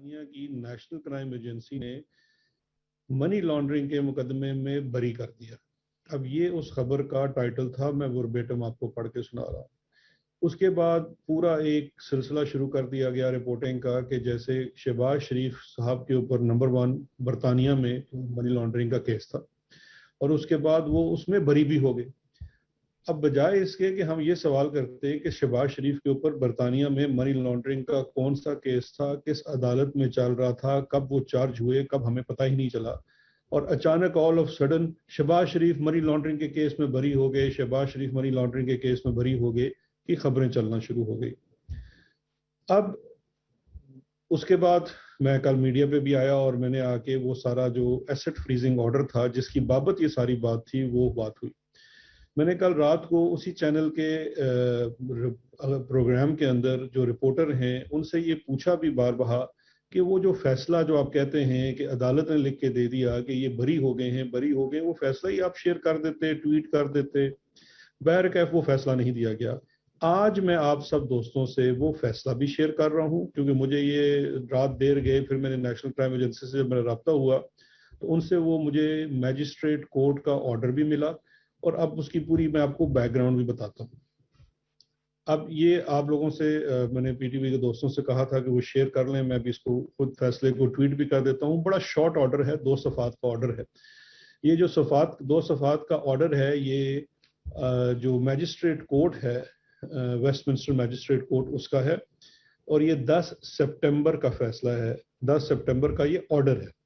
برطانیہ کی national crime agency نے منی لانڈرنگ کے مقدمے میں بری کر دیا۔ اب یہ اس خبر کا ٹائٹل تھا، میں وربیٹم آپ کو پڑھ کے سنا رہا ہوں۔ اس کے بعد پورا ایک سلسلہ شروع کر دیا گیا رپورٹنگ کا کہ جیسے شہباز شریف صاحب کے اوپر نمبر 1 برطانیہ میں منی لانڈرنگ کا کیس تھا، اور اس کے بعد وہ اس میں بری بھی ہو گئے۔ اب بجائے اس کے کہ ہم یہ سوال کرتے ہیں کہ شہباز شریف کے اوپر برطانیہ میں منی لانڈرنگ کا کون سا کیس تھا، کس عدالت میں چل رہا تھا، کب وہ چارج ہوئے، کب ہمیں پتہ ہی نہیں چلا، اور اچانک all of sudden Shahbaz Sharif money laundering کے کیس میں بری ہو گئے، شہباز شریف منی لانڈرنگ کے کیس میں بری ہو گئے کی خبریں چلنا شروع ہو گئی۔ اب اس کے بعد میں کل میڈیا پہ بھی آیا اور میں نے آ کے وہ سارا جو ایسٹ فریزنگ آرڈر تھا جس کی بابت یہ ساری بات تھی وہ بات ہوئی۔ میں نے کل رات کو اسی چینل کے پروگرام کے اندر جو رپورٹر ہیں ان سے یہ پوچھا بھی بار بہا کہ وہ جو فیصلہ جو آپ کہتے ہیں کہ عدالت نے لکھ کے دے دیا کہ یہ بری ہو گئے ہیں، بری ہو گئے، وہ فیصلہ ہی آپ شیئر کر دیتے، ٹویٹ کر دیتے، بہرکیف وہ فیصلہ نہیں دیا گیا۔ آج میں آپ سب دوستوں سے وہ فیصلہ بھی شیئر کر رہا ہوں، کیونکہ مجھے یہ رات دیر گئے، پھر میں نے نیشنل کرائم ایجنسی سے جب میرا رابطہ ہوا تو ان سے وہ مجھے میجسٹریٹ کورٹ کا آرڈر بھی ملا، اور اب اس کی پوری میں آپ کو بیک گراؤنڈ بھی بتاتا ہوں۔ اب یہ آپ لوگوں سے میں نے پی ٹی وی کے دوستوں سے کہا تھا کہ وہ شیئر کر لیں، میں بھی اس کو خود فیصلے کو ٹویٹ بھی کر دیتا ہوں۔ بڑا شارٹ آرڈر ہے، 2 صفحات کا آرڈر ہے۔ یہ جو 2 صفحات کا آرڈر ہے یہ جو میجسٹریٹ کورٹ ہے، ویسٹ منسٹر میجسٹریٹ کورٹ، اس کا ہے، اور یہ 10 سپٹمبر کا فیصلہ ہے، 10 سپٹمبر کا یہ آرڈر ہے۔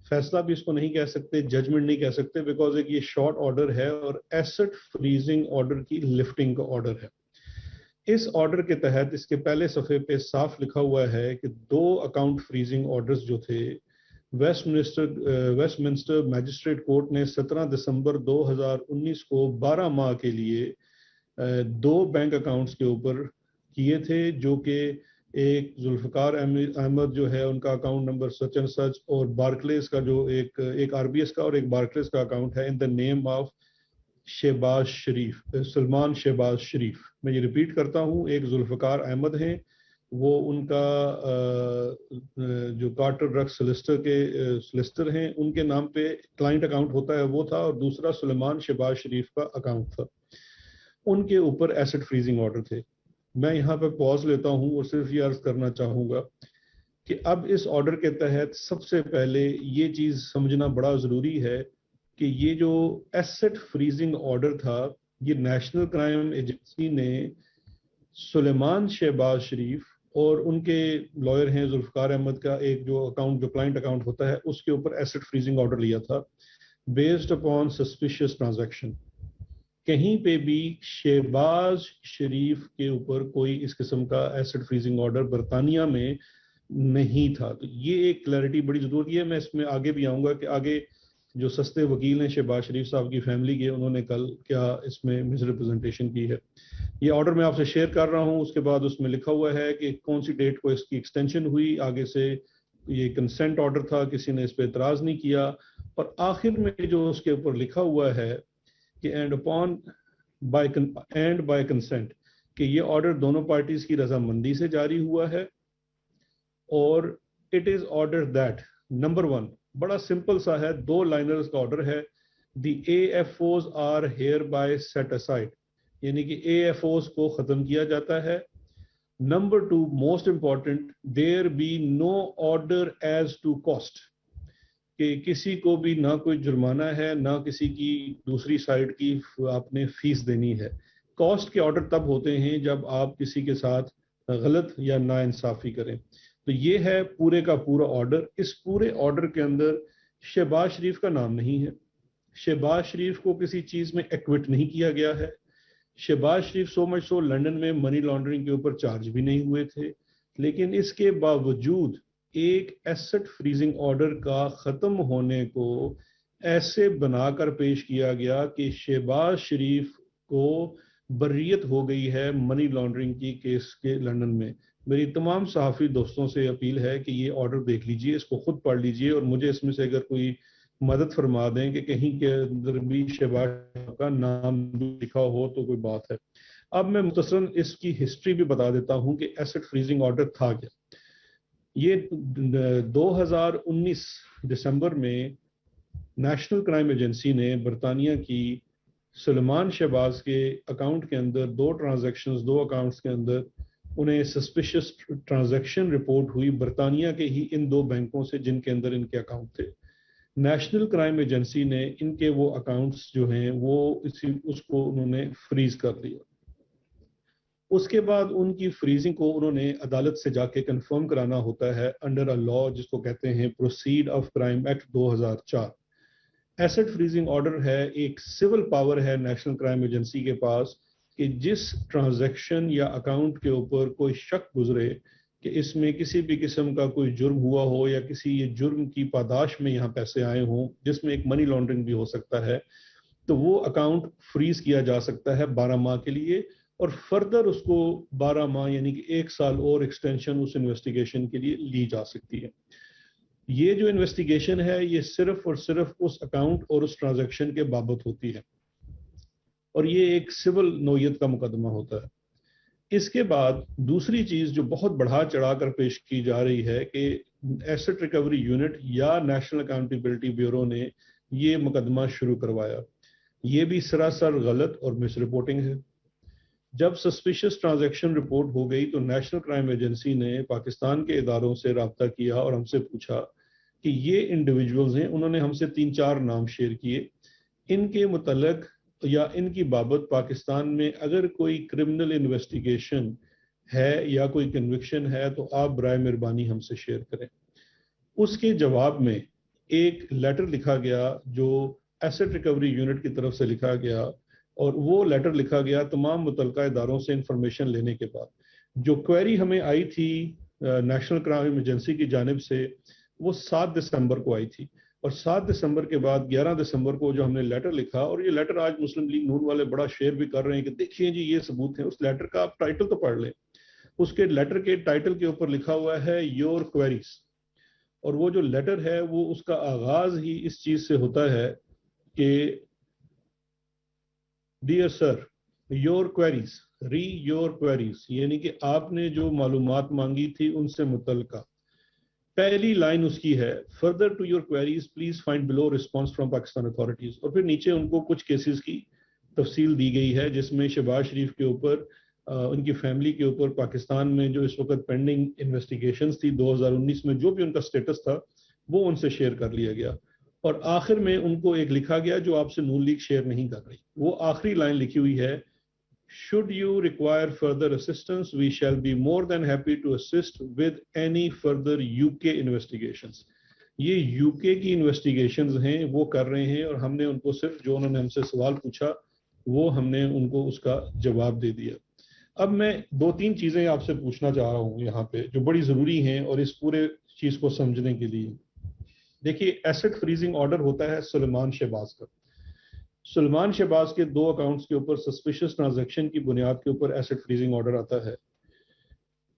فیصلہ بھی اس کو نہیں کہہ سکتے، ججمنٹ نہیں کہہ سکتے، بیکاز ایک یہ شارٹ آرڈر ہے اور ایسٹ فریزنگ آرڈر کی لفٹنگ کا آرڈر ہے۔ اس آرڈر کے تحت اس کے پہلے صفحے پہ صاف لکھا ہوا ہے کہ 2 اکاؤنٹ فریزنگ آرڈرز جو تھے ویسٹ منسٹر میجسٹریٹ کورٹ نے 17 دسمبر 2019 کو 12 ماہ کے لیے 2 بینک اکاؤنٹس کے اوپر کیے تھے، جو کہ ایک ذوالفقار احمد جو ہے ان کا account number such and such, اور بارکلیز کا جو ایک آر بی ایس کا اور ایک بارکلیز کا اکاؤنٹ ہے ان دا نیم آف شہباز شریف، سلمان شہباز شریف۔ میں یہ ریپیٹ کرتا ہوں، ایک ذوالفقار احمد ہیں، وہ ان کا جو کارٹر ڈرگ سلسٹر ہیں، ان کے نام پہ کلائنٹ اکاؤنٹ ہوتا ہے وہ تھا، اور دوسرا سلمان شہباز شریف کا اکاؤنٹ تھا۔ ان کے اوپر ایسٹ فریزنگ آرڈر تھے۔ میں یہاں پہ پاز لیتا ہوں اور صرف یہ عرض کرنا چاہوں گا کہ اب اس آرڈر کے تحت سب سے پہلے یہ چیز سمجھنا بڑا ضروری ہے کہ یہ جو ایسٹ فریزنگ آرڈر تھا یہ نیشنل کرائم ایجنسی نے سلیمان شہباز شریف اور ان کے لائر ہیں ذوالفقار احمد کا ایک جو اکاؤنٹ جو کلائنٹ اکاؤنٹ ہوتا ہے اس کے اوپر ایسٹ فریزنگ آرڈر لیا تھا بیسڈ اپون سسپیشیس ٹرانزیکشن۔ کہیں پہ بھی شہباز شریف کے اوپر کوئی اس قسم کا ایسٹ فریزنگ آرڈر برطانیہ میں نہیں تھا۔ تو یہ ایک کلیئرٹی بڑی ضروری ہے۔ میں اس میں آگے بھی آؤں گا کہ آگے جو سستے وکیل ہیں شہباز شریف صاحب کی فیملی کے، انہوں نے کل کیا اس میں مس ریپرزنٹیشن کی ہے۔ یہ آرڈر میں آپ سے شیئر کر رہا ہوں۔ اس کے بعد اس میں لکھا ہوا ہے کہ کون سی ڈیٹ کو اس کی ایکسٹینشن ہوئی، آگے سے یہ کنسنٹ آرڈر تھا، کسی نے اس پہ اعتراض نہیں کیا، اور آخر میں جو اس کے اوپر لکھا ہوا ہے کہ اینڈ بائی کنسنٹ، کہ یہ آرڈر دونوں پارٹیز کی رضامندی سے جاری ہوا ہے، اور it is order that number 1، بڑا سمپل سا ہے، 2 لائنرز کا آرڈر ہے، the A F O's are hereby set aside, یعنی کہ اے ایف اوز کو ختم کیا جاتا ہے۔ Number 2 most important, there be no order as to cost, کہ کسی کو بھی نہ کوئی جرمانہ ہے، نہ کسی کی دوسری سائڈ کی آپ نے فیس دینی ہے۔ کاسٹ کے آرڈر تب ہوتے ہیں جب آپ کسی کے ساتھ غلط یا ناانصافی کریں۔ تو یہ ہے پورے کا پورا آرڈر۔ اس پورے آرڈر کے اندر شہباز شریف کا نام نہیں ہے، شہباز شریف کو کسی چیز میں ایکوٹ نہیں کیا گیا ہے، شہباز شریف سو مچ سو لنڈن میں منی لانڈرنگ کے اوپر چارج بھی نہیں ہوئے تھے، لیکن اس کے باوجود ایک ایسٹ فریزنگ آرڈر کا ختم ہونے کو ایسے بنا کر پیش کیا گیا کہ شہباز شریف کو بریت ہو گئی ہے منی لانڈرنگ کی کیس کے لندن میں۔ میری تمام صحافی دوستوں سے اپیل ہے کہ یہ آرڈر دیکھ لیجئے، اس کو خود پڑھ لیجئے، اور مجھے اس میں سے اگر کوئی مدد فرما دیں کہ کہیں کے اندر بھی شہباز کا نام لکھا ہو تو کوئی بات ہے۔ اب میں مختصراً اس کی ہسٹری بھی بتا دیتا ہوں کہ ایسٹ فریزنگ آرڈر تھا کیا۔ یہ 2019 دسمبر میں نیشنل کرائم ایجنسی نے برطانیہ کی سلمان شہباز کے اکاؤنٹ کے اندر دو اکاؤنٹس کے اندر انہیں سسپیشس ٹرانزیکشن رپورٹ ہوئی برطانیہ کے ہی ان 2 بینکوں سے جن کے اندر ان کے اکاؤنٹ تھے. نیشنل کرائم ایجنسی نے ان کے وہ اکاؤنٹس جو ہیں وہ اس کو انہوں نے فریز کر دیا. اس کے بعد ان کی فریزنگ کو انہوں نے عدالت سے جا کے کنفرم کرانا ہوتا ہے انڈر اے لا جس کو کہتے ہیں proceed of crime act 2004. Asset freezing order ہے، ایک سول پاور ہے نیشنل کرائم ایجنسی کے پاس کہ جس ٹرانزیکشن یا اکاؤنٹ کے اوپر کوئی شک گزرے کہ اس میں کسی بھی قسم کا کوئی جرم ہوا ہو یا کسی یہ جرم کی پاداش میں یہاں پیسے آئے ہوں جس میں ایک منی لانڈرنگ بھی ہو سکتا ہے، تو وہ اکاؤنٹ فریز کیا جا سکتا ہے 12 ماہ کے لیے، اور فردر اس کو 12 ماہ یعنی کہ 1 سال اور ایکسٹینشن اس انویسٹیگیشن کے لیے لی جا سکتی ہے. یہ جو انویسٹیگیشن ہے یہ صرف اور صرف اس اکاؤنٹ اور اس ٹرانزیکشن کے بابت ہوتی ہے، اور یہ ایک سول نوعیت کا مقدمہ ہوتا ہے. اس کے بعد دوسری چیز جو بہت بڑھا چڑھا کر پیش کی جا رہی ہے کہ ایسٹ ریکوری یونٹ یا نیشنل اکاؤنٹیبلٹی بیورو نے یہ مقدمہ شروع کروایا. یہ بھی سراسر غلط اور مس رپورٹنگ ہے. جب سسپیشس ٹرانزیکشن رپورٹ ہو گئی تو نیشنل کرائم ایجنسی نے پاکستان کے اداروں سے رابطہ کیا اور ہم سے پوچھا کہ یہ انڈیویجولز ہیں. انہوں نے ہم سے 3-4 نام شیئر کیے. ان کے متعلق یا ان کی بابت پاکستان میں اگر کوئی کرمنل انویسٹیگیشن ہے یا کوئی کنوکشن ہے تو آپ برائے مہربانی ہم سے شیئر کریں. اس کے جواب میں ایک لیٹر لکھا گیا جو ایسٹ ریکوری یونٹ کی طرف سے لکھا گیا، اور وہ لیٹر لکھا گیا تمام متعلقہ اداروں سے انفارمیشن لینے کے بعد. جو کوئری ہمیں آئی تھی نیشنل کرائم ایجنسی کی جانب سے وہ 7 دسمبر کو آئی تھی، اور 7 دسمبر کے بعد 11 دسمبر کو جو ہم نے لیٹر لکھا، اور یہ لیٹر آج مسلم لیگ نون والے بڑا شیئر بھی کر رہے ہیں کہ دیکھیے جی یہ ثبوت ہیں. اس لیٹر کا آپ ٹائٹل تو پڑھ لیں. اس کے لیٹر کے ٹائٹل کے اوپر لکھا ہوا ہے یور کوئریز، اور وہ جو لیٹر ہے وہ اس کا آغاز ہی اس چیز سے ہوتا ہے کہ dear sir your queries re your queries, یعنی کہ آپ نے جو معلومات مانگی تھی ان سے متعلقہ. پہلی لائن اس کی ہے further to your queries please find below response from Pakistan authorities, اور پھر نیچے ان کو کچھ کیسز کی تفصیل دی گئی ہے جس میں شہباز شریف کے اوپر ان کی فیملی کے اوپر پاکستان میں جو اس وقت پینڈنگ انویسٹیگیشنز تھی 2019 میں جو بھی ان کا سٹیٹس تھا وہ ان سے شیئر کر لیا گیا. اور آخر میں ان کو ایک لکھا گیا جو آپ سے نون لیگ شیئر نہیں کر رہی. وہ آخری لائن لکھی ہوئی ہے should you require further assistance we shall be more than happy to assist with any further UK investigations. یہ یوکے کی انویسٹیگیشنز ہیں وہ کر رہے ہیں، اور ہم نے ان کو صرف جو انہوں نے ہم سے سوال پوچھا وہ ہم نے ان کو اس کا جواب دے دیا. اب میں 2-3 چیزیں آپ سے پوچھنا چاہ رہا ہوں یہاں پہ جو بڑی ضروری ہیں اور اس پورے چیز کو سمجھنے کے لیے. دیکھیے ایسٹ فریزنگ آرڈر ہوتا ہے سلمان شہباز کا. سلمان شہباز کے 2 اکاؤنٹس کے اوپر سسپیشس ٹرانزیکشن کی بنیاد کے اوپر ایسٹ فریزنگ آرڈر آتا ہے.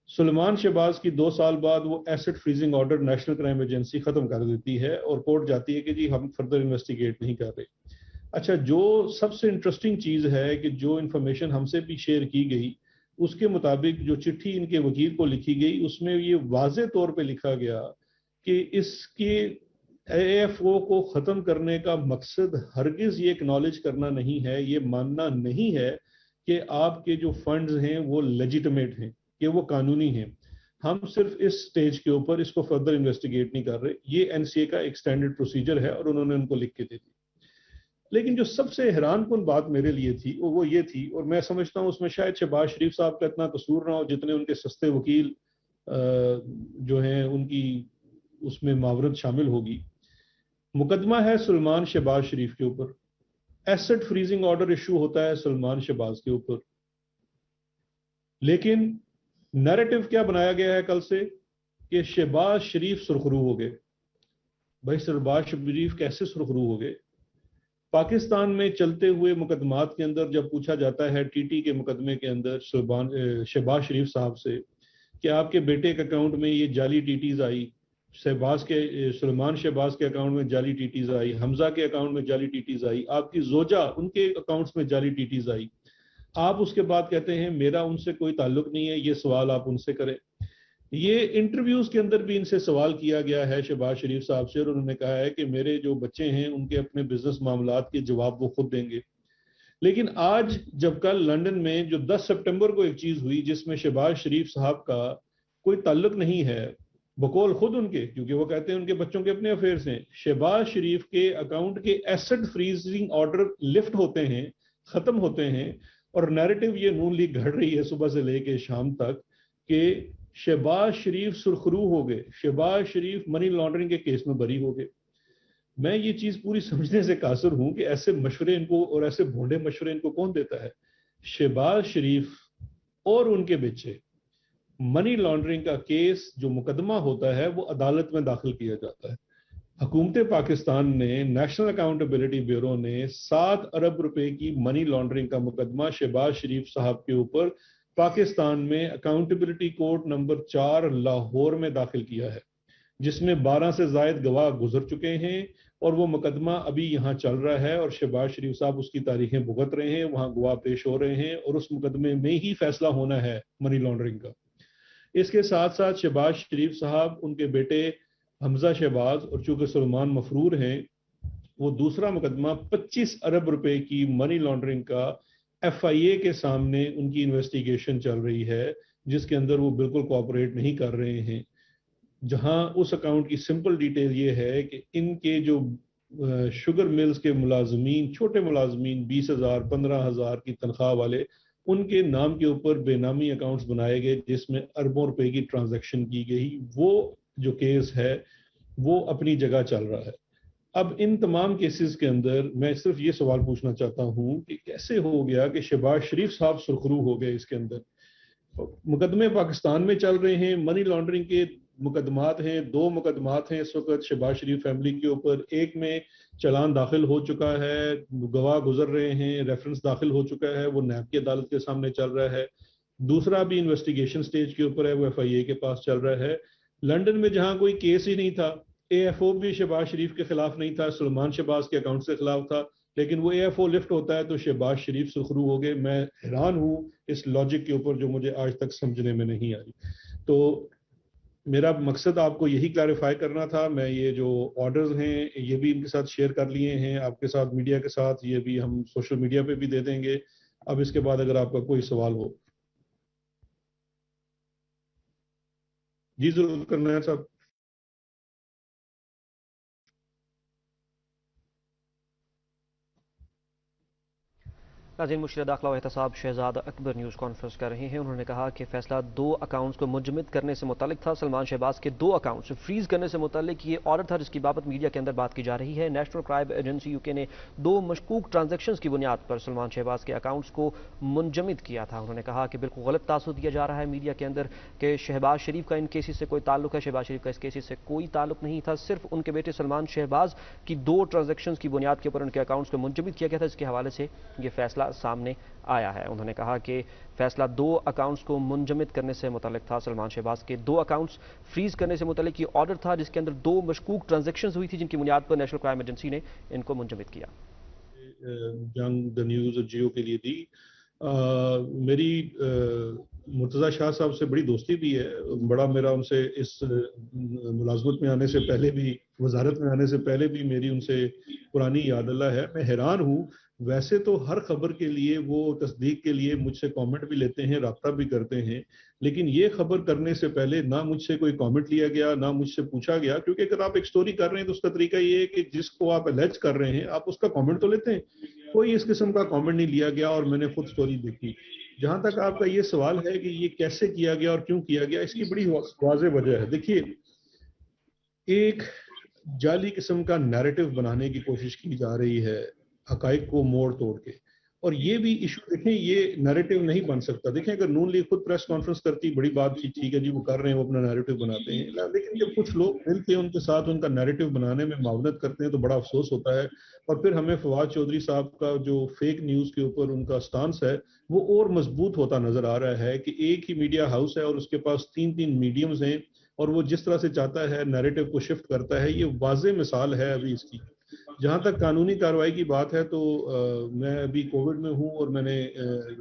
سلمان شہباز کی 2 سال بعد وہ asset freezing order national crime agency ختم کر دیتی ہے اور کورٹ جاتی ہے کہ جی ہم فردر انویسٹیگیٹ نہیں کر رہے. اچھا، جو سب سے انٹرسٹنگ چیز ہے کہ جو انفارمیشن ہم سے بھی شیئر کی گئی اس کے مطابق جو چٹھی ان کے وکیل کو لکھی گئی اس میں یہ واضح طور پہ لکھا گیا کہ اس کے اے ایف او کو ختم کرنے کا مقصد ہرگز یہ اکنالج کرنا نہیں ہے، یہ ماننا نہیں ہے کہ آپ کے جو فنڈز ہیں وہ لیجیٹمیٹ ہیں، کہ وہ قانونی ہیں. ہم صرف اس سٹیج کے اوپر اس کو فردر انویسٹیگیٹ نہیں کر رہے. یہ این سی اے کا ایک سٹینڈرڈ پروسیجر ہے اور انہوں نے ان کو لکھ کے دے دی. لیکن جو سب سے حیران کن بات میرے لیے تھی وہ یہ تھی، اور میں سمجھتا ہوں اس میں شاید شہباز شریف صاحب کا اتنا قصور نہ ہو جتنے ان کے سستے وکیل جو ہیں ان کی اس میں معاورت شامل ہوگی. مقدمہ ہے سلمان شہباز شریف کے اوپر، ایسٹ فریزنگ آرڈر ایشو ہوتا ہے سلمان شہباز کے اوپر، لیکن نیریٹو کیا بنایا گیا ہے کل سے کہ شہباز شریف سرخرو ہو گئے. بھائی شہباز شریف کیسے سرخرو ہو گئے؟ پاکستان میں چلتے ہوئے مقدمات کے اندر جب پوچھا جاتا ہے ٹی ٹی کے مقدمے کے اندر شہباز شریف صاحب سے کہ آپ کے بیٹے کے اکاؤنٹ میں یہ جعلی ٹی ٹیز آئی، سلمان شہباز کے اکاؤنٹ میں جعلی ٹی ٹیز آئی، حمزہ کے اکاؤنٹ میں جعلی ٹی ٹیز آئی، آپ کی زوجہ ان کے اکاؤنٹس میں جعلی ٹی ٹیز آئی. آپ اس کے بعد کہتے ہیں میرا ان سے کوئی تعلق نہیں ہے، یہ سوال آپ ان سے کریں. یہ انٹرویوز کے اندر بھی ان سے سوال کیا گیا ہے شہباز شریف صاحب سے، اور انہوں نے کہا ہے کہ میرے جو بچے ہیں ان کے اپنے بزنس معاملات کے جواب وہ خود دیں گے. لیکن آج جب کل لنڈن میں جو 10 سپٹمبر کو ایک چیز ہوئی جس میں شہباز شریف صاحب کا کوئی تعلق نہیں ہے، بقول خود ان کے، کیونکہ وہ کہتے ہیں ان کے بچوں کے اپنے افیئرس ہیں، شہباز شریف کے اکاؤنٹ کے ایسٹ فریزنگ آرڈر لفٹ ہوتے ہیں، ختم ہوتے ہیں، اور نیریٹو یہ نون لیگ گھڑ رہی ہے صبح سے لے کے شام تک کہ شہباز شریف سرخرو ہو گئے، شہباز شریف منی لانڈرنگ کے کیس میں بری ہو گئے. میں یہ چیز پوری سمجھنے سے قاصر ہوں کہ ایسے مشورے ان کو، اور ایسے بھونڈے مشورے ان کو کون دیتا ہے؟ شہباز شریف اور ان کے بچے، منی لانڈرنگ کا کیس جو مقدمہ ہوتا ہے وہ عدالت میں داخل کیا جاتا ہے. حکومت پاکستان نے، نیشنل اکاؤنٹیبلٹی بیورو نے 7 ارب روپے کی منی لانڈرنگ کا مقدمہ شہباز شریف صاحب کے اوپر پاکستان میں اکاؤنٹیبلٹی کورٹ نمبر 4 لاہور میں داخل کیا ہے، جس میں 12 سے زائد گواہ گزر چکے ہیں، اور وہ مقدمہ ابھی یہاں چل رہا ہے، اور شہباز شریف صاحب اس کی تاریخیں بھگت رہے ہیں، وہاں گواہ پیش ہو رہے ہیں، اور اس مقدمے میں ہی فیصلہ ہونا ہے منی لانڈرنگ کا. اس کے ساتھ ساتھ شہباز شریف صاحب، ان کے بیٹے حمزہ شہباز، اور چونکہ سلمان مفرور ہیں، وہ دوسرا مقدمہ 25 ارب روپے کی منی لانڈرنگ کا ایف آئی اے کے سامنے ان کی انویسٹیگیشن چل رہی ہے، جس کے اندر وہ بالکل کوآپریٹ نہیں کر رہے ہیں. جہاں اس اکاؤنٹ کی سمپل ڈیٹیل یہ ہے کہ ان کے جو شوگر ملز کے ملازمین، چھوٹے ملازمین 20,000 15,000 کی تنخواہ والے، ان کے نام کے اوپر بے نامی اکاؤنٹس بنائے گئے جس میں اربوں روپے کی ٹرانزیکشن کی گئی. وہ جو کیس ہے وہ اپنی جگہ چل رہا ہے. اب ان تمام کیسز کے اندر میں صرف یہ سوال پوچھنا چاہتا ہوں کہ کیسے ہو گیا کہ شہباز شریف صاحب سرخرو ہو گئے؟ اس کے اندر مقدمے پاکستان میں چل رہے ہیں، منی لانڈرنگ کے مقدمات ہیں، 2 مقدمات ہیں اس وقت شہباز شریف فیملی کے اوپر. ایک میں چلان داخل ہو چکا ہے، گواہ گزر رہے ہیں، ریفرنس داخل ہو چکا ہے، وہ نیب کی عدالت کے سامنے چل رہا ہے. دوسرا بھی انویسٹیگیشن سٹیج کے اوپر ہے، وہ ایف آئی اے کے پاس چل رہا ہے. لنڈن میں جہاں کوئی کیس ہی نہیں تھا، اے ایف او بھی شہباز شریف کے خلاف نہیں تھا، سلمان شہباز کے اکاؤنٹ کے خلاف تھا، لیکن وہ اے ایف او لفٹ ہوتا ہے تو شہباز شریف سرخرو ہو گئے. میں حیران ہوں اس لاجک کے اوپر جو مجھے آج تک سمجھنے میں نہیں آئی. تو میرا مقصد آپ کو یہی کلیریفائی کرنا تھا. میں یہ جو آرڈرز ہیں یہ بھی ان کے ساتھ شیئر کر لیے ہیں آپ کے ساتھ، میڈیا کے ساتھ، یہ بھی ہم سوشل میڈیا پہ بھی دے دیں گے. اب اس کے بعد اگر آپ کا کوئی سوال ہو. جی ضرور کرنا ہے صاحب. ناظرین، مشیر داخلہ و احتساب شہزاد اکبر نیوز کانفرنس کر رہے ہیں. انہوں نے کہا کہ فیصلہ 2 اکاؤنٹس کو منجمد کرنے سے متعلق تھا. سلمان شہباز کے 2 اکاؤنٹس فریز کرنے سے متعلق یہ آرڈر تھا جس کی بابت میڈیا کے اندر بات کی جا رہی ہے. نیشنل کرائم ایجنسی یو کے نے 2 مشکوک ٹرانزیکشنز کی بنیاد پر سلمان شہباز کے اکاؤنٹس کو منجمد کیا تھا. انہوں نے کہا کہ بالکل غلط تاثر دیا جا رہا ہے میڈیا کے اندر کہ شہباز شریف کا ان کیسز سے کوئی تعلق ہے. شہباز شریف کا اس کیسز سے کوئی تعلق نہیں تھا. صرف ان کے بیٹے سلمان شہباز کی 2 ٹرانزیکشنز کی بنیاد کے اوپر ان کے اکاؤنٹس کو منجمد کیا گیا تھا، جس کے حوالے سے یہ فیصلہ سامنے آیا ہے. انہوں نے کہا کہ فیصلہ 2 اکاؤنٹس کو منجمد کرنے سے متعلق تھا. سلمان شہباز کے 2 اکاؤنٹس فریز کرنے سے متعلق یہ آرڈر تھا جس کے اندر 2 مشکوک ٹرانزیکشنز ہوئی تھی جن کی بنیاد پر نیشنل کرائم ایجنسی نے ان کو منجمد کیا. جنگ دا نیوز اور جیو کے لیے دی. میری مرتضی شاہ صاحب سے بڑی دوستی بھی ہے. بڑا میرا ان سے اس ملازمت میں آنے سے پہلے بھی، وزارت میں آنے سے پہلے بھی میری ان سے پرانی یاد اللہ ہے. میں حیران ہوں، ویسے تو ہر خبر کے لیے وہ تصدیق کے لیے مجھ سے کامنٹ بھی لیتے ہیں، رابطہ بھی کرتے ہیں، لیکن یہ خبر کرنے سے پہلے نہ مجھ سے کوئی کامنٹ لیا گیا، نہ مجھ سے پوچھا گیا. کیونکہ اگر آپ ایک سٹوری کر رہے ہیں تو اس کا طریقہ یہ ہے کہ جس کو آپ الیج کر رہے ہیں آپ اس کا کامنٹ تو لیتے ہیں. کوئی اس قسم کا کامنٹ نہیں لیا گیا اور میں نے خود سٹوری دیکھی. جہاں تک آپ کا یہ سوال ہے کہ یہ کیسے کیا گیا اور کیوں کیا گیا، اس کی بڑی واضح وجہ ہے. دیکھیے، ایک جعلی قسم کا نیریٹو بنانے کی کوشش کی جا رہی ہے حقائق کو موڑ توڑ کے، اور یہ بھی ایشو دیکھیں، یہ نیریٹو نہیں بن سکتا. دیکھیں اگر نون لیگ خود پریس کانفرنس کرتی، بڑی بات تھی، ٹھیک ہے جی وہ کر رہے ہیں، وہ اپنا نیریٹو بناتے ہیں، لیکن جب کچھ لوگ مل کے ان کے ساتھ ان کا نیریٹو بنانے میں معاونت کرتے ہیں تو بڑا افسوس ہوتا ہے. اور پھر ہمیں فواد چودھری صاحب کا جو فیک نیوز کے اوپر ان کا سٹانس ہے وہ اور مضبوط ہوتا نظر آ رہا ہے کہ ایک ہی میڈیا ہاؤس ہے اور اس کے پاس 3 میڈیمز ہیں، اور وہ جس طرح سے چاہتا ہے نیریٹو کو شفٹ کرتا ہے. یہ واضح مثال ہے ابھی اس کی. جہاں تک قانونی کارروائی کی بات ہے تو میں ابھی کووڈ میں ہوں اور میں نے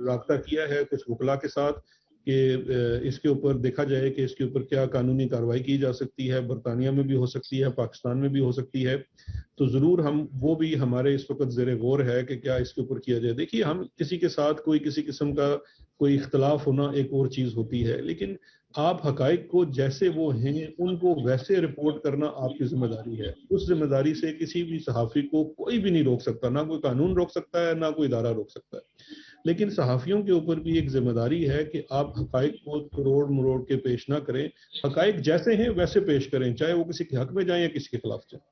رابطہ کیا ہے کچھ وکلا کے ساتھ. کہ اس کے اوپر دیکھا جائے کہ اس کے اوپر کیا قانونی کارروائی کی جا سکتی ہے. برطانیہ میں بھی ہو سکتی ہے, پاکستان میں بھی ہو سکتی ہے, تو ضرور ہم وہ بھی ہمارے اس وقت زیر غور ہے کہ کیا اس کے اوپر کیا جائے. دیکھیے, ہم کسی کے ساتھ کوئی کسی قسم کا کوئی اختلاف ہونا ایک اور چیز ہوتی ہے, لیکن آپ حقائق کو جیسے وہ ہیں ان کو ویسے رپورٹ کرنا آپ کی ذمہ داری ہے. اس ذمہ داری سے کسی بھی صحافی کو کوئی بھی نہیں روک سکتا, نہ کوئی قانون روک سکتا ہے, نہ کوئی ادارہ روک سکتا ہے. لیکن صحافیوں کے اوپر بھی ایک ذمہ داری ہے کہ آپ حقائق کو کروڑ مروڑ کے پیش نہ کریں, حقائق جیسے ہیں ویسے پیش کریں, چاہے وہ کسی کے حق میں جائیں یا کسی کے خلاف جائیں.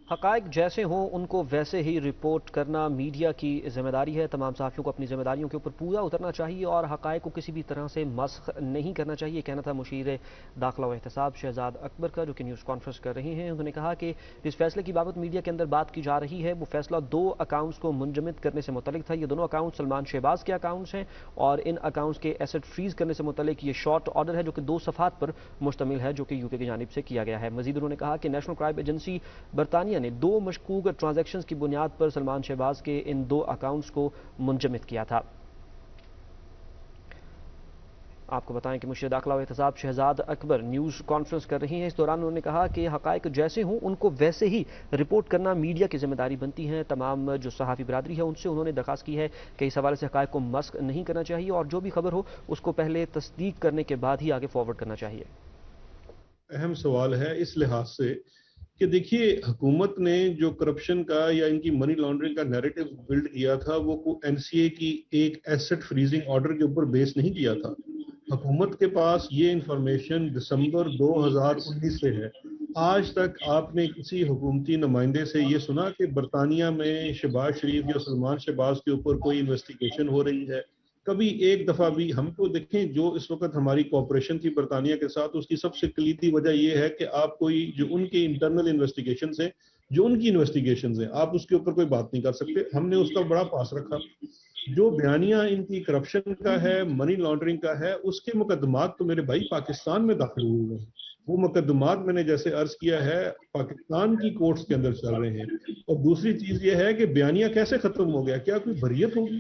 حقائق جیسے ہوں ان کو ویسے ہی رپورٹ کرنا میڈیا کی ذمہ داری ہے. تمام صحافیوں کو اپنی ذمہ داریوں کے اوپر پورا اترنا چاہیے اور حقائق کو کسی بھی طرح سے مسخ نہیں کرنا چاہیے. کہنا تھا مشیر داخلہ و احتساب شہزاد اکبر کا, جو کہ نیوز کانفرنس کر رہی ہیں. انہوں نے کہا کہ جس فیصلے کی بابت میڈیا کے اندر بات کی جا رہی ہے وہ فیصلہ 2 اکاؤنٹس کو منجمد کرنے سے متعلق تھا. یہ دونوں اکاؤنٹ سلمان شہباز کے اکاؤنٹس ہیں اور ان اکاؤنٹس کے ایسٹ فریز کرنے سے متعلق یہ شارٹ آرڈر ہے جو کہ 2 صفحات پر مشتمل ہے, جو کہ UK کی جانب سے کیا گیا ہے. مزید انہوں نے کہا کہ نیشنل کرائم ایجنسی برطانیہ نے 2 مشکوک ٹرانزیکشنز کی بنیاد پر سلمان شہباز کے ان 2 اکاؤنٹس کو منجمد کیا تھا. آپ کو بتائیں کہ مشیر داخلہ و احتساب شہزاد اکبر نیوز کانفرنس کر رہی ہیں. اس دوران انہوں نے کہا کہ حقائق جیسے ہوں ان کو ویسے ہی رپورٹ کرنا میڈیا کی ذمہ داری بنتی ہے. تمام جو صحافی برادری ہے ان سے انہوں نے درخواست کی ہے کہ اس حوالے سے حقائق کو مسخ نہیں کرنا چاہیے اور جو بھی خبر ہو اس کو پہلے تصدیق کرنے کے بعد ہی آگے فارورڈ کرنا چاہیے. اہم سوال ہے اس لحاظ سے کہ دیکھیے, حکومت نے جو کرپشن کا یا ان کی منی لانڈرنگ کا نیریٹو بلڈ کیا تھا وہ NCA کی ایک ایسٹ فریزنگ آرڈر کے اوپر بیس نہیں کیا تھا. حکومت کے پاس یہ انفارمیشن دسمبر 2019 سے ہے. آج تک آپ نے کسی حکومتی نمائندے سے یہ سنا کہ برطانیہ میں شہباز شریف یا سلمان شہباز کے اوپر کوئی انویسٹیگیشن ہو رہی ہے؟ کبھی ایک دفعہ بھی. ہم کو دیکھیں جو اس وقت ہماری کوآپریشن تھی برطانیہ کے ساتھ, اس کی سب سے کلیدی وجہ یہ ہے کہ آپ کوئی جو ان کے انٹرنل انویسٹیگیشنز ہیں, جو ان کی انویسٹیگیشنز ہیں, آپ اس کے اوپر کوئی بات نہیں کر سکتے. ہم نے اس کا بڑا پاس رکھا. جو بیانیہ ان کی کرپشن کا ہے, منی لانڈرنگ کا ہے, اس کے مقدمات تو میرے بھائی پاکستان میں داخل ہوئے ہیں. وہ مقدمات میں نے جیسے عرض کیا ہے پاکستان کی کورٹس کے اندر چل رہے ہیں. اور دوسری چیز یہ ہے کہ بیانیہ کیسے ختم ہو گیا؟ کیا کوئی بریت ہوگی؟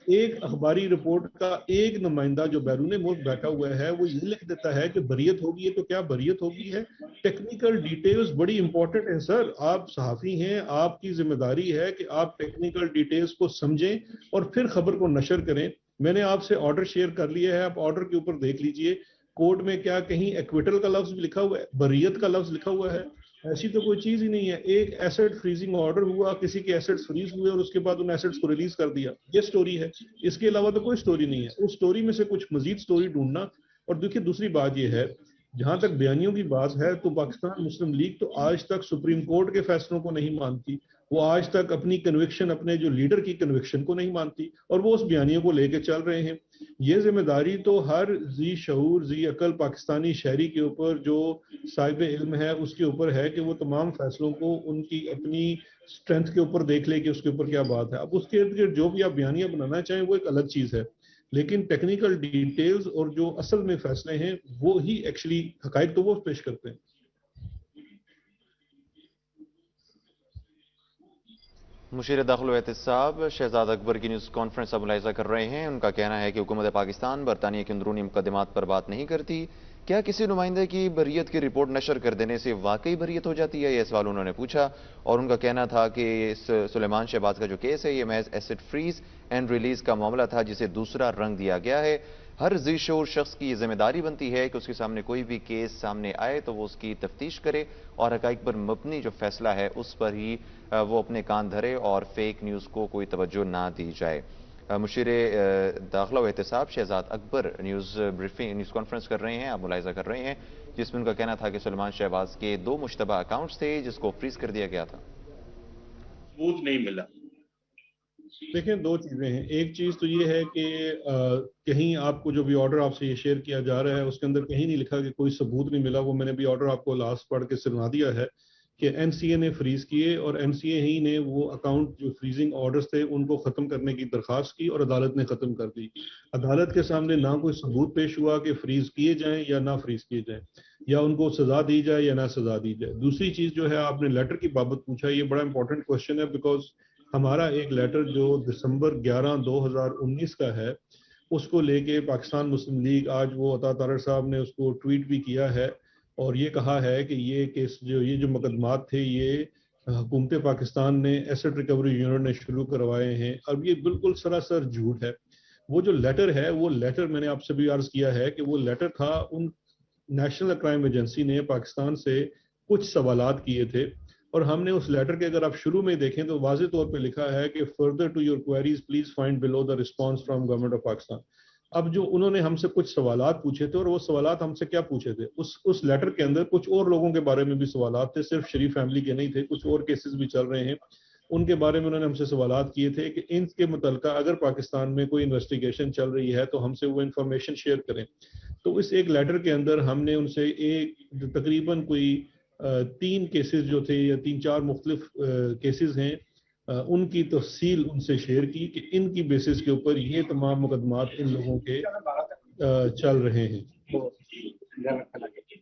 ایک اخباری رپورٹ کا ایک نمائندہ جو بیرون ملک بیٹھا ہوا ہے وہ یہ لکھ دیتا ہے کہ بریت ہوگی ہے, تو کیا بریت ہوگی ہے؟ ٹیکنیکل ڈیٹیلز بڑی امپورٹنٹ ہیں سر. آپ صحافی ہیں, آپ کی ذمہ داری ہے کہ آپ ٹیکنیکل ڈیٹیلز کو سمجھیں اور پھر خبر کو نشر کریں. میں نے آپ سے آرڈر شیئر کر لیا ہے, آپ آرڈر کے اوپر دیکھ لیجئے کورٹ میں کیا کہیں ایکویٹل کا لفظ بھی لکھا ہوا ہے, بریت کا لفظ لکھا ہوا ہے؟ ایسی تو کوئی چیز ہی نہیں ہے. ایک ایسٹ فریزنگ آرڈر ہوا, کسی کے ایسٹس فریز ہوئے اور اس کے بعد ان ایسٹس کو ریلیز کر دیا, یہ سٹوری ہے. اس کے علاوہ تو کوئی سٹوری نہیں ہے. اس سٹوری میں سے کچھ مزید سٹوری ڈھونڈنا. اور دیکھیے دوسری بات یہ ہے, جہاں تک بیانیوں کی بات ہے تو پاکستان مسلم لیگ تو آج تک سپریم کورٹ کے فیصلوں کو نہیں مانتی. وہ آج تک اپنی کنوکشن, اپنے جو لیڈر کی کنوکشن کو نہیں مانتی اور وہ اس بیانیوں کو لے کے چل رہے ہیں. یہ ذمہ داری تو ہر ذی شعور ذی عقل پاکستانی شہری کے اوپر جو صاحب علم ہے اس کے اوپر ہے کہ وہ تمام فیصلوں کو ان کی اپنی اسٹرینتھ کے اوپر دیکھ لے کہ اس کے اوپر کیا بات ہے. اب اس کے ارد گرد جو بھی آپ بیانیہ بنانا چاہیں وہ ایک الگ چیز ہے, لیکن ٹیکنیکل ڈیٹیلز اور جو اصل میں فیصلے ہیں وہ ہی ایکچولی حقائق تو وہ پیش کرتے ہیں. مشیر داخلہ و احتساب شہزاد اکبر کی نیوز کانفرنس اب ملاحظہ کر رہے ہیں. ان کا کہنا ہے کہ حکومت پاکستان برطانیہ کے اندرونی مقدمات پر بات نہیں کرتی. کیا کسی نمائندے کی بریت کی رپورٹ نشر کر دینے سے واقعی بریت ہو جاتی ہے؟ یہ سوال انہوں نے پوچھا اور ان کا کہنا تھا کہ سلیمان شہباز کا جو کیس ہے یہ محض ایسٹ فریز اینڈ ریلیز کا معاملہ تھا جسے دوسرا رنگ دیا گیا ہے. ہر ذی شعور شخص کی یہ ذمہ داری بنتی ہے کہ اس کے سامنے کوئی بھی کیس سامنے آئے تو وہ اس کی تفتیش کرے اور حقائق پر مبنی جو فیصلہ ہے اس پر ہی وہ اپنے کان دھرے اور فیک نیوز کو کوئی توجہ نہ دی جائے. مشیر داخلہ و احتساب شہزاد اکبر نیوز کانفرنس کر رہے ہیں, آپ ملاحظہ کر رہے ہیں, جس میں ان کا کہنا تھا کہ سلمان شہباز کے 2 مشتبہ اکاؤنٹس تھے جس کو فریز کر دیا گیا تھا. ثبوت نہیں ملا. دیکھیں 2 چیزیں ہیں. ایک چیز تو یہ ہے کہ کہیں آپ کو جو بھی آرڈر آپ سے یہ شیئر کیا جا رہا ہے اس کے اندر کہیں نہیں لکھا کہ کوئی ثبوت نہیں ملا. وہ میں نے بھی آرڈر آپ کو لاسٹ پڑھ کے سنا دیا ہے کہ NCA نے فریز کیے اور NCA ہی نے وہ اکاؤنٹ جو فریزنگ آرڈرز تھے ان کو ختم کرنے کی درخواست کی اور عدالت نے ختم کر دی. عدالت کے سامنے نہ کوئی ثبوت پیش ہوا کہ فریز کیے جائیں یا نہ فریز کیے جائیں, یا ان کو سزا دی جائے یا نہ سزا دی جائے. دوسری چیز جو ہے آپ نے لیٹر کی بابت پوچھا, یہ بڑا امپورٹنٹ کوشچن ہے بیکاز ہمارا ایک لیٹر جو دسمبر 11/2019 کا ہے اس کو لے کے پاکستان مسلم لیگ آج وہ عطا طاہر صاحب نے اس کو ٹویٹ بھی کیا ہے اور یہ کہا ہے کہ یہ کیس جو مقدمات تھے یہ حکومت پاکستان نے ایسٹ ریکوری یونٹ نے شروع کروائے ہیں. اب یہ بالکل سراسر جھوٹ ہے. وہ جو لیٹر ہے وہ لیٹر میں نے آپ سے بھی عرض کیا ہے کہ وہ لیٹر تھا ان نیشنل کرائم ایجنسی نے پاکستان سے کچھ سوالات کیے تھے اور ہم نے اس لیٹر کے اگر آپ شروع میں دیکھیں تو واضح طور پہ لکھا ہے کہ further to your queries please find below the response from government of Pakistan. اب جو انہوں نے ہم سے کچھ سوالات پوچھے تھے اور وہ سوالات ہم سے کیا پوچھے تھے اس لیٹر کے اندر کچھ اور لوگوں کے بارے میں بھی سوالات تھے, صرف شریف فیملی کے نہیں تھے, کچھ اور کیسز بھی چل رہے ہیں ان کے بارے میں انہوں نے ہم سے سوالات کیے تھے کہ ان کے متعلقہ اگر پاکستان میں کوئی انویسٹیگیشن چل رہی ہے تو ہم سے وہ انفارمیشن شیئر کریں. تو اس ایک لیٹر کے اندر ہم نے ان سے ایک تقریباً کوئی 3 کیسز جو تھے یا 3-4 مختلف کیسز ہیں ان کی تفصیل ان سے شیئر کی کہ ان کی بیسس کے اوپر یہ تمام مقدمات ان لوگوں کے چل رہے ہیں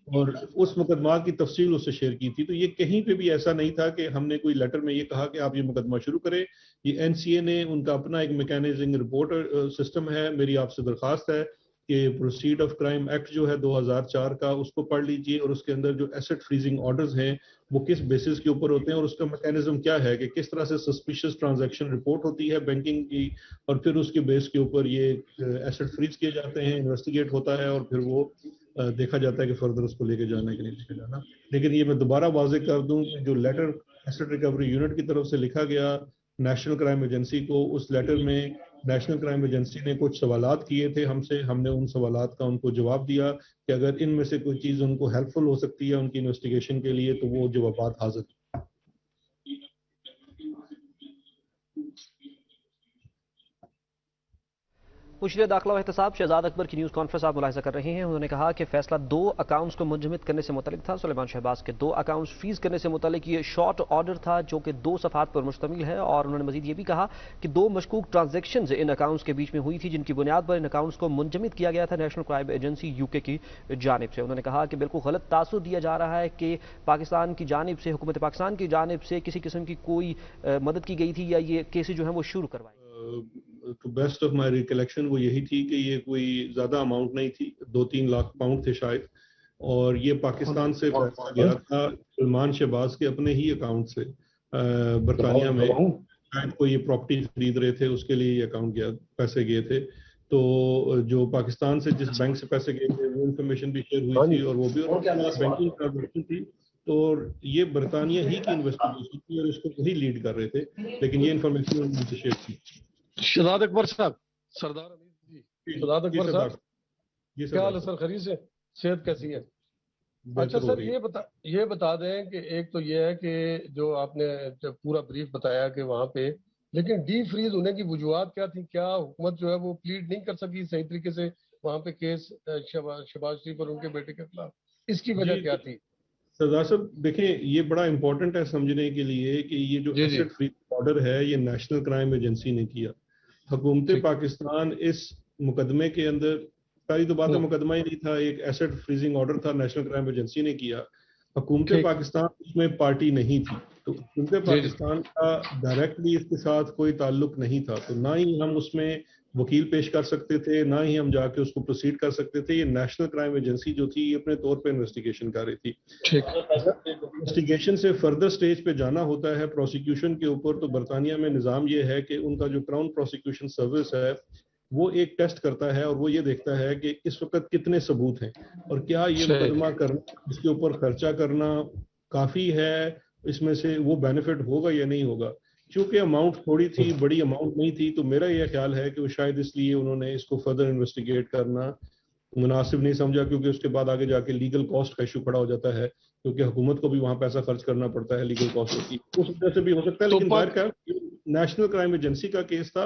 اور اس مقدمات کی تفصیل اس سے شیئر کی تھی. تو یہ کہیں پہ بھی ایسا نہیں تھا کہ ہم نے کوئی لیٹر میں یہ کہا کہ آپ یہ مقدمہ شروع کریں. یہ این سی اے نے ان کا اپنا ایک میکینزم رپورٹ سسٹم ہے. میری آپ سے درخواست ہے کہ پروسیڈ آف کرائم ایکٹ جو ہے 2004 کا اس کو پڑھ لیجئے اور اس کے اندر جو ایسٹ فریزنگ آرڈرز ہیں وہ کس بیسس کے اوپر ہوتے ہیں اور اس کا میکینزم کیا ہے کہ کس طرح سے سسپیشس ٹرانزیکشن رپورٹ ہوتی ہے بینکنگ کی اور پھر اس کے بیس کے اوپر یہ ایسٹ فریز کیے جاتے ہیں, انویسٹیگیٹ ہوتا ہے اور پھر وہ دیکھا جاتا ہے کہ فردر اس کو لے کے جانا کہ نہیں لے کے جانا. لیکن یہ میں دوبارہ واضح کر دوں کہ جو لیٹر ایسٹ ریکوری یونٹ کی طرف سے لکھا گیا نیشنل کرائم ایجنسی کو, اس لیٹر میں نیشنل کرائم ایجنسی نے کچھ سوالات کیے تھے ہم سے, ہم نے ان سوالات کا ان کو جواب دیا کہ اگر ان میں سے کوئی چیز ان کو ہیلپ فل ہو سکتی ہے ان کی انویسٹیگیشن کے لیے تو وہ جوابات حاضر. مشیر داخلہ و احتساب شہزاد اکبر کی نیوز کانفرنس آپ ملاحظہ کر رہے ہیں. انہوں نے کہا کہ فیصلہ 2 اکاؤنٹس کو منجمد کرنے سے متعلق تھا. سلیمان شہباز کے 2 اکاؤنٹس فریز کرنے سے متعلق یہ شارٹ آرڈر تھا جو کہ 2 صفحات پر مشتمل ہے اور انہوں نے مزید یہ بھی کہا کہ 2 مشکوک ٹرانزیکشنز ان اکاؤنٹس کے بیچ میں ہوئی تھی جن کی بنیاد پر ان اکاؤنٹس کو منجمد کیا گیا تھا نیشنل کرائم ایجنسی یو کے کی جانب سے. انہوں نے کہا کہ بالکل غلط تاثر دیا جا رہا ہے کہ پاکستان کی جانب سے, حکومت پاکستان کی جانب سے کسی قسم کی کوئی مدد کی گئی تھی یا یہ کیسز جو ہیں وہ شروع کروائے. تو بیسٹ آف مائی ریکلیکشن وہ یہی تھی کہ یہ کوئی زیادہ اماؤنٹ نہیں تھی, 2-3 لاکھ پاؤنڈ تھے شاید, اور یہ پاکستان سے پیسہ گیا تھا سلمان شہباز کے اپنے ہی اکاؤنٹ سے برطانیہ میں. شاید کوئی یہ پراپرٹی خرید رہے تھے اس کے لیے یہ اکاؤنٹ گیا, پیسے گئے تھے. تو جو پاکستان سے جس بینک سے پیسے گئے تھے وہ انفارمیشن بھی شیئر ہوئی تھی اور وہ بھی بینکنگ ٹرانزیکشن تھی. تو یہ برطانیہ ہی کی انویسٹیگیشن تھی اور اس کو وہی لیڈ کر رہے تھے, لیکن یہ انفارمیشن انہوں نے شیئر کی. شہزاد اکبر صاحب, سردار امیر جی, شہزاد اکبر صاحب کیا حال ہے سر, خیریت سے, صحت کیسی ہے؟ اچھا سر یہ بتا دیں کہ ایک تو یہ ہے کہ جو آپ نے پورا بریف بتایا کہ وہاں پہ, لیکن ڈی فریز ہونے کی وجوہات کیا تھی؟ کیا حکومت جو ہے وہ پلیڈ نہیں کر سکی صحیح طریقے سے وہاں پہ کیس شہباز شریف اور ان کے بیٹے کے خلاف, اس کی وجہ کیا تھی؟ سردار صاحب دیکھیں یہ بڑا امپورٹنٹ ہے سمجھنے کے لیے کہ یہ جو ایسٹ فریز آرڈر ہے یہ نیشنل کرائم ایجنسی نے کیا. حکومت پاکستان اس مقدمے کے اندر, پہلی تو بات ہے مقدمہ ہی نہیں تھا, ایک ایسٹ فریزنگ آرڈر تھا نیشنل کرائم ایجنسی نے کیا. حکومت پاکستان اس میں پارٹی نہیں تھی, تو حکومت پاکستان کا ڈائریکٹلی اس کے ساتھ کوئی تعلق نہیں تھا, تو نہ ہی ہم اس میں وکیل پیش کر سکتے تھے, نہ ہی ہم جا کے اس کو پروسیڈ کر سکتے تھے. یہ نیشنل کرائم ایجنسی جو تھی یہ اپنے طور پہ انویسٹیگیشن کر رہی تھی. انویسٹیگیشن سے فردر سٹیج پہ جانا ہوتا ہے پروسیکیوشن کے اوپر, تو برطانیہ میں نظام یہ ہے کہ ان کا جو کراؤن پروسیکیوشن سروس ہے وہ ایک ٹیسٹ کرتا ہے اور وہ یہ دیکھتا ہے کہ اس وقت کتنے ثبوت ہیں اور کیا یہ مقدمہ کرنا, اس کے اوپر خرچہ کرنا کافی ہے, اس میں سے وہ بینیفٹ ہوگا یا نہیں ہوگا. چونکہ اماؤنٹ تھوڑی تھی, بڑی اماؤنٹ نہیں تھی, تو میرا یہ خیال ہے کہ وہ شاید اس لیے انہوں نے اس کو فردر انویسٹیگیٹ کرنا مناسب نہیں سمجھا, کیونکہ اس کے بعد آگے جا کے لیگل کاسٹ کا ایشو کھڑا ہو جاتا ہے, کیونکہ حکومت کو بھی وہاں پیسہ خرچ کرنا پڑتا ہے, لیگل کاسٹ ہوتی ہے, اس وجہ سے بھی ہو سکتا ہے. لیکن باہر کا نیشنل کرائم ایجنسی کا کیس تھا,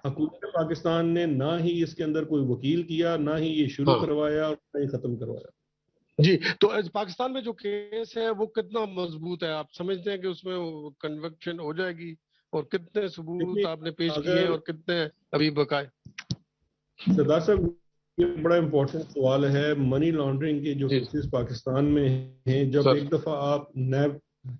حکومت پاکستان نے نہ ہی اس کے اندر کوئی وکیل کیا, نہ ہی یہ شروع کروایا اور نہ ہی ختم کروایا. جی, تو پاکستان میں جو کیس ہے وہ کتنا مضبوط ہے؟ آپ سمجھتے ہیں کہ اس میں کنوکشن ہو جائے گی, اور کتنے ثبوت آپ نے پیش کیے اور کتنے ابھی بقائے؟ سردار صاحب یہ بڑا امپورٹنٹ سوال ہے. منی لانڈرنگ کے جو کیسز پاکستان میں ہیں, جب ایک دفعہ آپ نیب